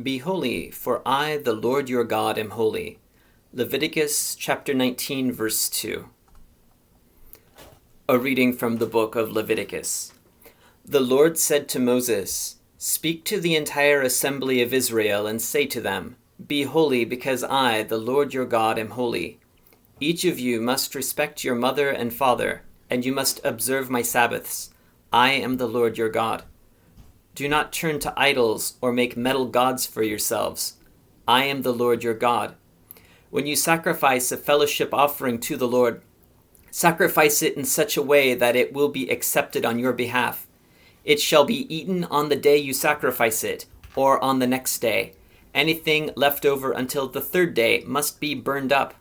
Be holy, for I, the Lord your God, am holy. Leviticus chapter 19, verse 2. A reading from the Book of Leviticus. The Lord said to Moses, "Speak to the entire assembly of Israel and say to them, Be holy, because I, the Lord your God, am holy. Each of you must respect your mother and father, and you must observe my Sabbaths. I am the Lord your God. Do not turn to idols or make metal gods for yourselves. I am the Lord your God. When you sacrifice a fellowship offering to the Lord, sacrifice it in such a way that it will be accepted on your behalf. It shall be eaten on the day you sacrifice it, or on the next day. Anything left over until the third day must be burned up.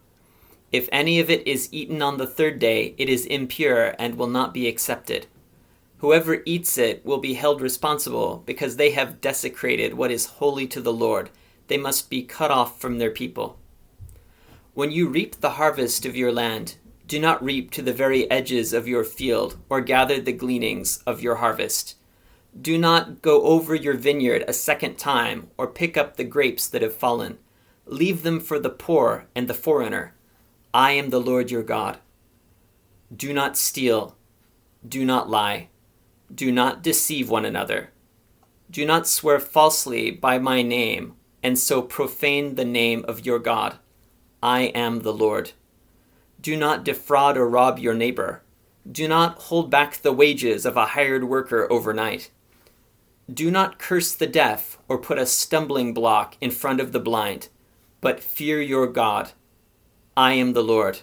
If any of it is eaten on the third day, it is impure and will not be accepted. Whoever eats it will be held responsible because they have desecrated what is holy to the Lord. They must be cut off from their people. When you reap the harvest of your land, do not reap to the very edges of your field or gather the gleanings of your harvest. Do not go over your vineyard a second time or pick up the grapes that have fallen. Leave them for the poor and the foreigner. I am the Lord your God. Do not steal. Do not lie. Do not deceive one another. Do not swear falsely by my name, and so profane the name of your God. I am the Lord. Do not defraud or rob your neighbor. Do not hold back the wages of a hired worker overnight. Do not curse the deaf or put a stumbling block in front of the blind, but fear your God. I am the Lord.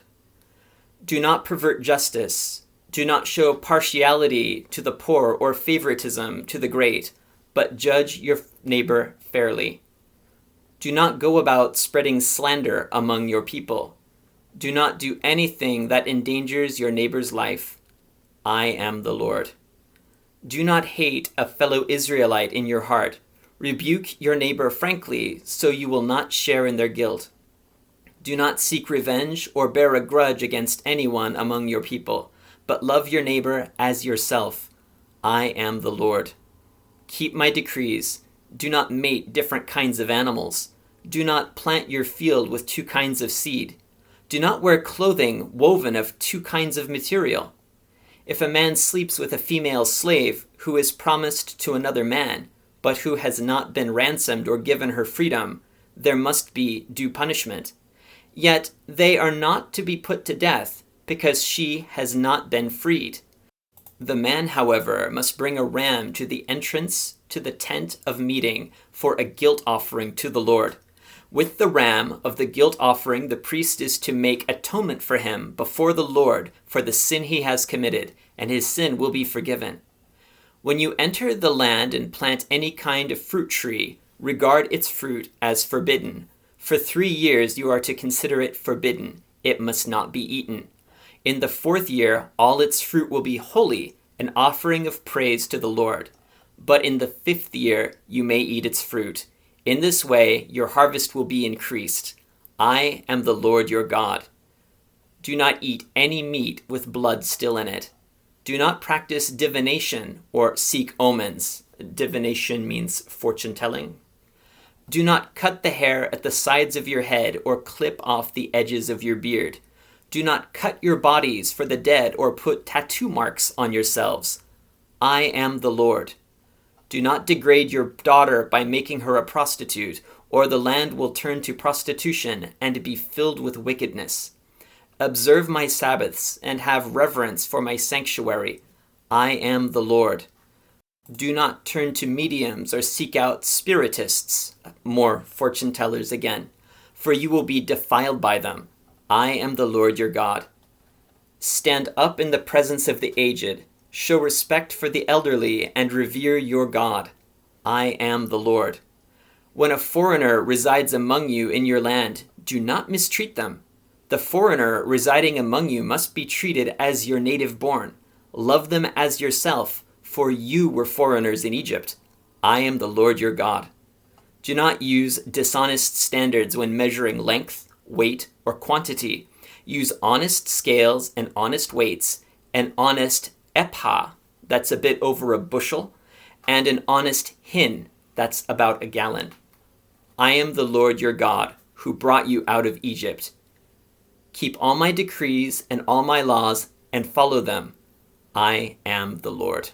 Do not pervert justice. Do not show partiality to the poor or favoritism to the great, but judge your neighbor fairly. Do not go about spreading slander among your people. Do not do anything that endangers your neighbor's life. I am the Lord. Do not hate a fellow Israelite in your heart. Rebuke your neighbor frankly, so you will not share in their guilt. Do not seek revenge or bear a grudge against anyone among your people, but love your neighbor as yourself. I am the Lord. Keep my decrees. Do not mate different kinds of animals. Do not plant your field with two kinds of seed. Do not wear clothing woven of two kinds of material. If a man sleeps with a female slave who is promised to another man, but who has not been ransomed or given her freedom, there must be due punishment. Yet they are not to be put to death, because she has not been freed. The man, however, must bring a ram to the entrance to the tent of meeting for a guilt offering to the Lord. With the ram of the guilt offering, the priest is to make atonement for him before the Lord for the sin he has committed, and his sin will be forgiven. When you enter the land and plant any kind of fruit tree, regard its fruit as forbidden. For 3 years you are to consider it forbidden. It must not be eaten. In the 4th year, all its fruit will be holy, an offering of praise to the Lord. But in the 5th year, you may eat its fruit. In this way, your harvest will be increased. I am the Lord your God. Do not eat any meat with blood still in it. Do not practice divination or seek omens. Divination means fortune-telling. Do not cut the hair at the sides of your head or clip off the edges of your beard. Do not cut your bodies for the dead or put tattoo marks on yourselves. I am the Lord. Do not degrade your daughter by making her a prostitute, or the land will turn to prostitution and be filled with wickedness. Observe my Sabbaths and have reverence for my sanctuary. I am the Lord. Do not turn to mediums or seek out spiritists, more fortune tellers again, for you will be defiled by them. I am the Lord your God. Stand up in the presence of the aged. Show respect for the elderly and revere your God. I am the Lord. When a foreigner resides among you in your land, do not mistreat them. The foreigner residing among you must be treated as your native born. Love them as yourself, for you were foreigners in Egypt. I am the Lord your God. Do not use dishonest standards when measuring length, weight, or quantity. Use honest scales and honest weights, an honest ephah, that's a bit over a bushel, and an honest hin, that's about a gallon. I am the Lord your God, who brought you out of Egypt. Keep all my decrees and all my laws and follow them. I am the Lord.